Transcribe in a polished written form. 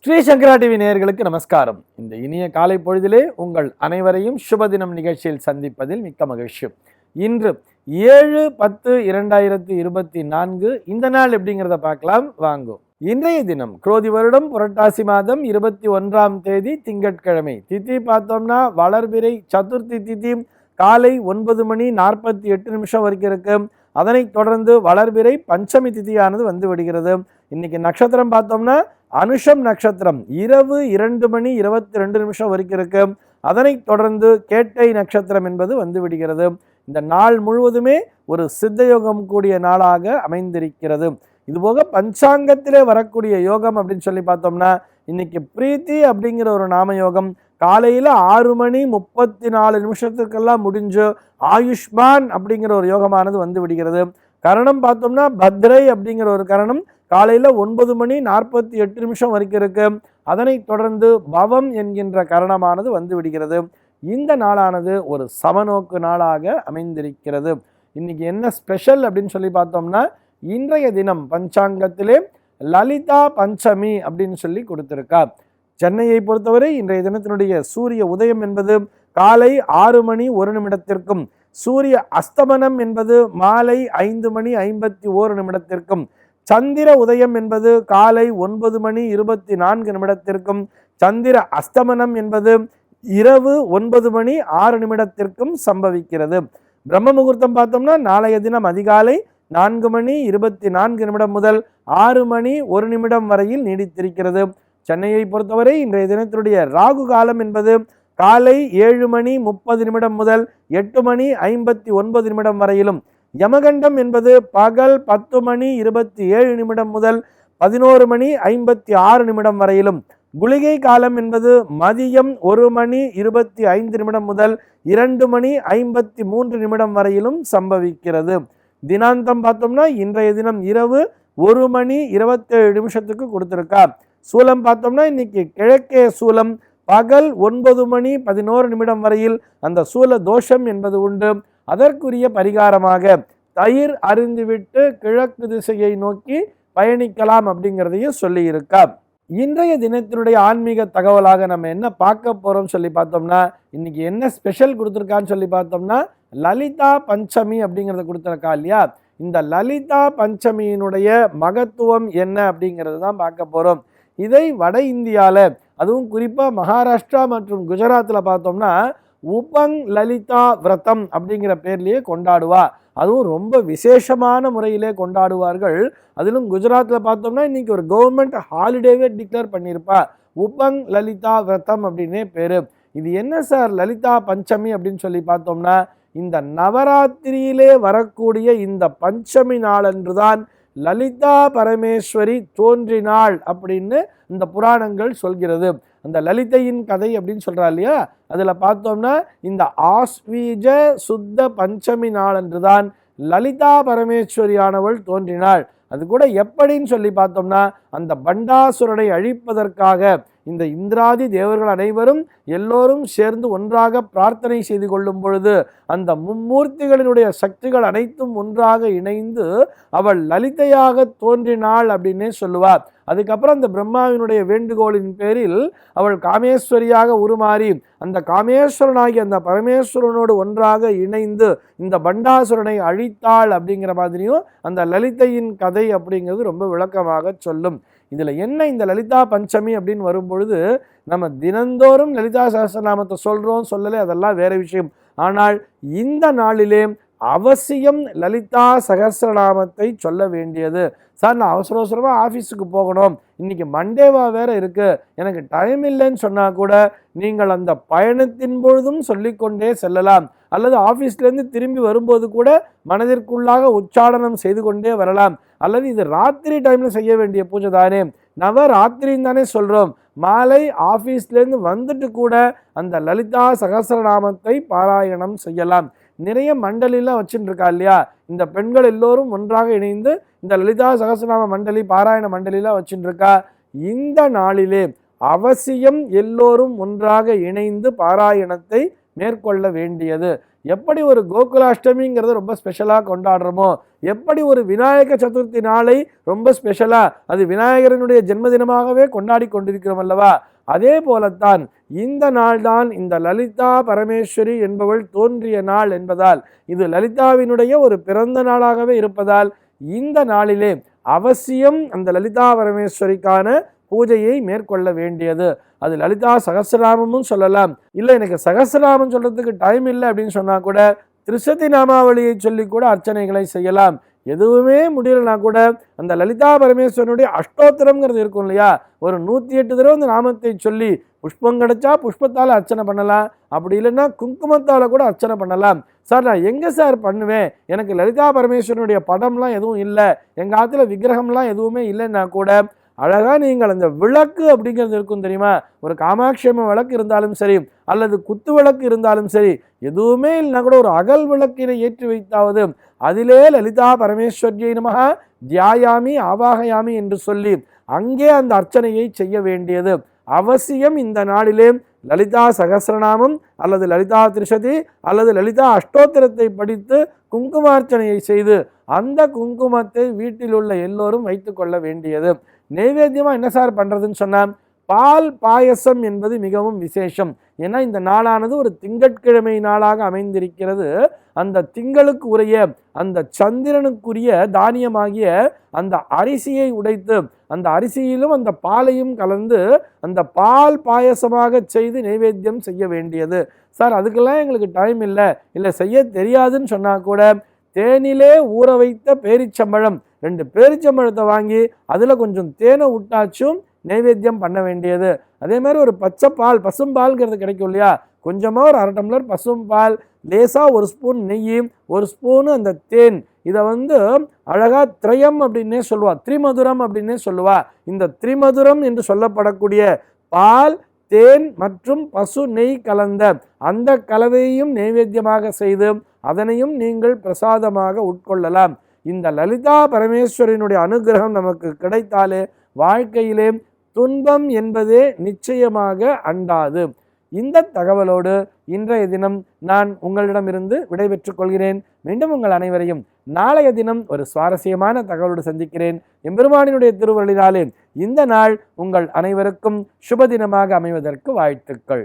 ஸ்ரீ சங்கரா TV நேயர்களுக்கு நமஸ்காரம். இந்த இனிய காலை பொழுதிலே உங்கள் அனைவரையும் சுபதினம் நிகழ்ச்சியில் சந்திப்பதில் மிக்க மகிழ்ச்சி. இன்று 7/10/2024 இந்த நாள் எப்படிங்கிறத பார்க்கலாம் வாங்கோ. இன்றைய தினம் குரோதி வருடம் புரட்டாசி மாதம் 21ஆம் தேதி திங்கட்கிழமை. திதி பார்த்தோம்னா வளர்பிறை சதுர்த்தி திதி காலை 9:48 வரைக்கும் இருக்கு. அதனைத் தொடர்ந்து வளர்பிறை பஞ்சமி திதியானது வந்து விடுகிறது. இன்னைக்கு நட்சத்திரம் பார்த்தோம்னா அனுஷம் நட்சத்திரம் இரவு 2:22 வரைக்கும் இருக்கு. அதனைத் தொடர்ந்து கேட்டை நட்சத்திரம் என்பது வந்து விடுகிறது. இந்த நாள் முழுவதுமே ஒரு சித்தயோகம் கூடிய நாளாக அமைந்திருக்கிறது. இதுபோக பஞ்சாங்கத்திலே வரக்கூடிய யோகம் அப்படின்னு சொல்லி பார்த்தோம்னா இன்னைக்கு பிரீத்தி அப்படிங்கிற ஒரு நாம யோகம் காலையில் 6:34 முடிஞ்சு ஆயுஷ்மான் அப்படிங்கிற ஒரு யோகமானது வந்து விடுகிறது. கரணம் பார்த்தோம்னா பத்ரை அப்படிங்கிற ஒரு கரணம் காலையில் 9:48 வரைக்கும் இருக்கு. அதனைத் தொடர்ந்து பவம் என்கின்ற கரணமானது வந்து விடுகிறது. இந்த நாளானது ஒரு சமநோக்கு நாளாக அமைந்திருக்கிறது. இன்னைக்கு என்ன ஸ்பெஷல் அப்படின்னு சொல்லி பார்த்தோம்னா இன்றைய தினம் பஞ்சாங்கத்திலே லலிதா பஞ்சமி அப்படின்னு சொல்லி கொடுத்திருக்கா. சென்னையை பொறுத்தவரை இன்றைய தினத்தினுடைய சூரிய உதயம் என்பது காலை 6:01 சூரிய அஸ்தமனம் என்பது மாலை 5:51 சந்திர உதயம் என்பது காலை 9:24 சந்திர அஸ்தமனம் என்பது இரவு 9:06 சம்பவிக்கிறது. பிரம்ம முகூர்த்தம் பார்த்தோம்னா நாளைய தினம் அதிகாலை 4:24 முதல் 6:01 வரையில் நீடித்திருக்கிறது. சென்னையை பொறுத்தவரை இன்றைய தினத்தினுடைய ராகு காலம் என்பது காலை 7:30 முதல் 8:59 வரையிலும், யமகண்டம் என்பது பகல் 10:27 முதல் 11:56 வரையிலும், குளிகை காலம் என்பது மதியம் 1:25 முதல் 2:53 வரையிலும் சம்பவிக்கிறது. தினாந்தம் பார்த்தோம்னா இன்றைய தினம் இரவு 1:27 கொடுத்திருக்கா. சூலம் பார்த்தோம்னா இன்னைக்கு கிழக்கே சூலம் பகல் 9:11 வரையில் அந்த சூல தோஷம் என்பது உண்டு. அதற்குரிய பரிகாரமாக தயிர் அருந்திவிட்டு கிழக்கு திசையை நோக்கி பயணிக்கலாம் அப்படிங்கிறதையும் சொல்லி இருக்கா. இன்றைய தினத்தினுடைய ஆன்மீக தகவலாக நம்ம என்ன பார்க்க போறோம் சொல்லி பார்த்தோம்னா இன்னைக்கு என்ன ஸ்பெஷல் கொடுத்துருக்கான்னு சொல்லி பார்த்தோம்னா லலிதா பஞ்சமி அப்படிங்கிறத கொடுத்துருக்கா இல்லையா. இந்த லலிதா பஞ்சமியினுடைய மகத்துவம் என்ன அப்படிங்கிறது தான் பார்க்க போறோம். இதை வட இந்தியாவில் அதுவும் குறிப்பாக மகாராஷ்டிரா மற்றும் குஜராத்தில் பார்த்தோம்னா உபங் லலிதா விரதம் அப்படிங்கிற பேர்லேயே கொண்டாடுவா. அதுவும் ரொம்ப விசேஷமான முறையிலே கொண்டாடுவார்கள். அதிலும் குஜராத்தில் பார்த்தோம்னா இன்னைக்கு ஒரு கவர்மெண்ட் ஹாலிடேவே டிக்ளேர் பண்ணியிருப்பா. உபங் லலிதா விரதம் அப்படின்னே பேர். இது என்ன சார் லலிதா பஞ்சமி அப்படின்னு சொல்லி பார்த்தோம்னா இந்த நவராத்திரியிலே வரக்கூடிய இந்த பஞ்சமி நாளன்று தான் லலிதா பரமேஸ்வரி தோன்றினாள் அப்படின்னு இந்த புராணங்கள் சொல்கிறது. அந்த லலிதையின் கதை அப்படின்னு சொல்றா இல்லையா, அதில் பார்த்தோம்னா இந்த ஆஸ்வீஜ சுத்த பஞ்சமி நாளன்று தான் லலிதா பரமேஸ்வரியானவள் தோன்றினாள். அது கூட எப்படின்னு சொல்லி பார்த்தோம்னா அந்த பண்டாசுரனை அழிப்பதற்காக இந்த இந்திராதி தேவர்கள் அனைவரும் எல்லோரும் சேர்ந்து ஒன்றாக பிரார்த்தனை செய்து கொள்ளும் பொழுது அந்த மும்மூர்த்திகளினுடைய சக்திகள் அனைத்தும் ஒன்றாக இணைந்து அவள் லலிதையாக தோன்றினாள் அப்படின்னே சொல்லுவார். அதுக்கப்புறம் அந்த பிரம்மாவினுடைய வேண்டுகோளின் பேரில் அவள் காமேஸ்வரியாக உருமாறி அந்த காமேஸ்வரனாகி அந்த பரமேஸ்வரனோடு ஒன்றாக இணைந்து இந்த பண்டாசுரனை அழித்தாள் அப்படிங்கிற மாதிரியும் அந்த லலிதையின் கதை அப்படிங்கிறது ரொம்ப விளக்கமாக சொல்லும். இதில் என்ன இந்த லலிதா பஞ்சமி அப்படின்னு வரும்பொழுது நம்ம தினந்தோறும் லலிதா சஹஸ்ரநாமத்தை சொல்கிறோம் சொல்லலை, அதெல்லாம் வேற விஷயம். ஆனால் இந்த நாளிலே அவசியம் லலிதா சஹஸ்ரநாமத்தை சொல்ல வேண்டியது. சார் நான் அவசரமாக ஆஃபீஸுக்கு போகணும், இன்னைக்கு மண்டேவா வேற இருக்கு, எனக்கு டைம் இல்லைன்னு சொன்னால் கூட நீங்கள் அந்த பயணத்தின் பொழுதும் சொல்லிக்கொண்டே செல்லலாம். அல்லது ஆஃபீஸ்லேருந்து திரும்பி வரும்போது கூட மனதிற்குள்ளாக உச்சாடனம் செய்து கொண்டே வரலாம். அல்லது இது ராத்திரி டைமில் செய்ய வேண்டிய பூஜை தானே, நவராத்திரின்னு தானே சொல்கிறோம். மாலை ஆஃபீஸ்லேருந்து வந்துட்டு கூட அந்த லலிதா சகஸ்ரநாமத்தை பாராயணம் செய்யலாம். நிறைய மண்டலிலாம் வச்சுட்டு இருக்கா இல்லையா, இந்த பெண்கள் எல்லோரும் ஒன்றாக இணைந்து இந்த லலிதா சகஸ்ரநாம மண்டலி பாராயண மண்டலிலாம் வச்சுட்டு இருக்கா. இந்த நாளிலே அவசியம் எல்லோரும் ஒன்றாக இணைந்து பாராயணத்தை மேற்கொள்ள வேண்டியது. எப்படி ஒரு கோகுலாஷ்டமிங்கிறது ரொம்ப ஸ்பெஷலாக கொண்டாடுறோமோ, எப்படி ஒரு விநாயக சதுர்த்தி நாளை ரொம்ப ஸ்பெஷலாக அது விநாயகரனுடைய ஜென்மதினமாகவே கொண்டாடி கொண்டிருக்கிறோம் அல்லவா, அதே போலத்தான் இந்த நாள்தான் இந்த லலிதா பரமேஸ்வரி என்பவள் தோன்றிய நாள் என்பதால், இது லலிதாவினுடைய ஒரு பிறந்த நாளாகவே இருப்பதால் இந்த நாளிலே அவசியம் அந்த லலிதா பரமேஸ்வரிக்கான பூஜையை மேற்கொள்ள வேண்டியது. அது லலிதா சகஸ்ரநாமமும் சொல்லலாம், இல்லை எனக்கு சகஸ்ரநாமம் சொல்றதுக்கு டைம் இல்லை அப்படின்னு சொன்னா கூட திரிசதி நாமாவளியை சொல்லி கூட அர்ச்சனைகளை செய்யலாம். எதுவுமே முடியலனா கூட அந்த லலிதா பரமேஸ்வரனுடைய அஷ்டோத்திரம்ங்கிறது இருக்கும் இல்லையா, ஒரு 108 தடவை அந்த நாமத்தை சொல்லி புஷ்பம் கிடைச்சா புஷ்பத்தால் அர்ச்சனை பண்ணலாம், அப்படி இல்லைன்னா குங்குமத்தால் கூட அர்ச்சனை பண்ணலாம். சார் நான் எங்கே சார் பண்ணுவேன், எனக்கு லலிதா பரமேஸ்வரனுடைய படம்லாம் எதுவும் இல்லை, எங்கள் ஆற்றுல விக்கிரகம்லாம் எதுவுமே இல்லைன்னா கூட அழகாக நீங்கள் அந்த விளக்கு அப்படிங்கிறது இருக்கும் தெரியுமா, ஒரு காமாட்சியம்மன் விளக்கு இருந்தாலும் சரி அல்லது குத்து விளக்கு இருந்தாலும் சரி, எதுவுமே இல்லைனா கூட ஒரு அகல் விளக்கினை ஏற்றி வைத்தாவது அதிலே லலிதா பரமேஸ்வரியை நமஹ தியாயாமி ஆவாகயாமி என்று சொல்லி அங்கே அந்த அர்ச்சனையை செய்ய வேண்டியது அவசியம். இந்த நாளிலே லலிதா சகஸ்ரநாமம் அல்லது லலிதா திரிசதி அல்லது லலிதா அஷ்டோத்திரத்தை படித்து குங்குமார்ச்சனையை செய்து அந்த குங்குமத்தை வீட்டில் உள்ள எல்லோரும் வைத்து கொள்ள வேண்டியது. நைவேத்தியமாக என்ன சார் பண்ணுறதுன்னு சொன்னால், பால் பாயசம் என்பது மிகவும் விசேஷம். ஏன்னா இந்த நாளானது ஒரு திங்கட்கிழமை நாளாக அமைந்திருக்கிறது. அந்த திங்களுக்கு உரிய அந்த சந்திரனுக்குரிய தானியமாகிய அந்த அரிசியை உடைத்து அந்த அரிசியிலும் அந்த பாலையும் கலந்து அந்த பால் பாயசமாக செய்து நைவேத்தியம் செய்ய வேண்டியது. சார் அதுக்கெல்லாம் எங்களுக்கு டைம் இல்லை செய்ய தெரியாதுன்னு சொன்னால் கூட தேனிலே ஊற வைத்த பேரிச்சம்பழம் 2 பேரிச்சம்பழத்தை வாங்கி அதில் கொஞ்சம் தேனை விட்டாச்சும் நைவேத்தியம் பண்ண வேண்டியது. அதே மாதிரி ஒரு பச்சை பால் பசும்பால்ங்கிறது கிடைக்கும் இல்லையா, கொஞ்சமாக ஒரு 1/2 டம்ளர் பசும்பால், லேசாக 1 ஸ்பூன் நெய், 1 ஸ்பூனு அந்த தேன், இதை அழகாக திரயம் அப்படின்னே சொல்லுவா, திரிமதுரம் அப்படின்னே சொல்லுவா. இந்த திரிமதுரம் என்று சொல்லப்படக்கூடிய பால் தேன் மற்றும் பசு நெய் கலந்த அந்த கலவையையும் நைவேத்தியமாக செய்து அதனையும் நீங்கள் பிரசாதமாக உட்கொள்ளலாம். இந்த லலிதா பரமேஸ்வரனுடைய அனுகிரகம் நமக்கு கிடைத்தாலே வாழ்க்கையிலே துன்பம் என்பதே நிச்சயமாக அண்டாது. இந்த தகவலோடு இன்றைய தினம் நான் உங்களிடமிருந்து விடைபெற்றுக் கொள்கிறேன். மீண்டும் உங்கள் அனைவரையும் நாளைய தினம் ஒரு சுவாரஸ்யமான தகவலோடு சந்திக்கிறேன். எம்பெருமானினுடைய திருவருளினாலே இந்த நாள் உங்கள் அனைவருக்கும் சுப தினமாக அமைவதற்கு வாழ்த்துக்கள்.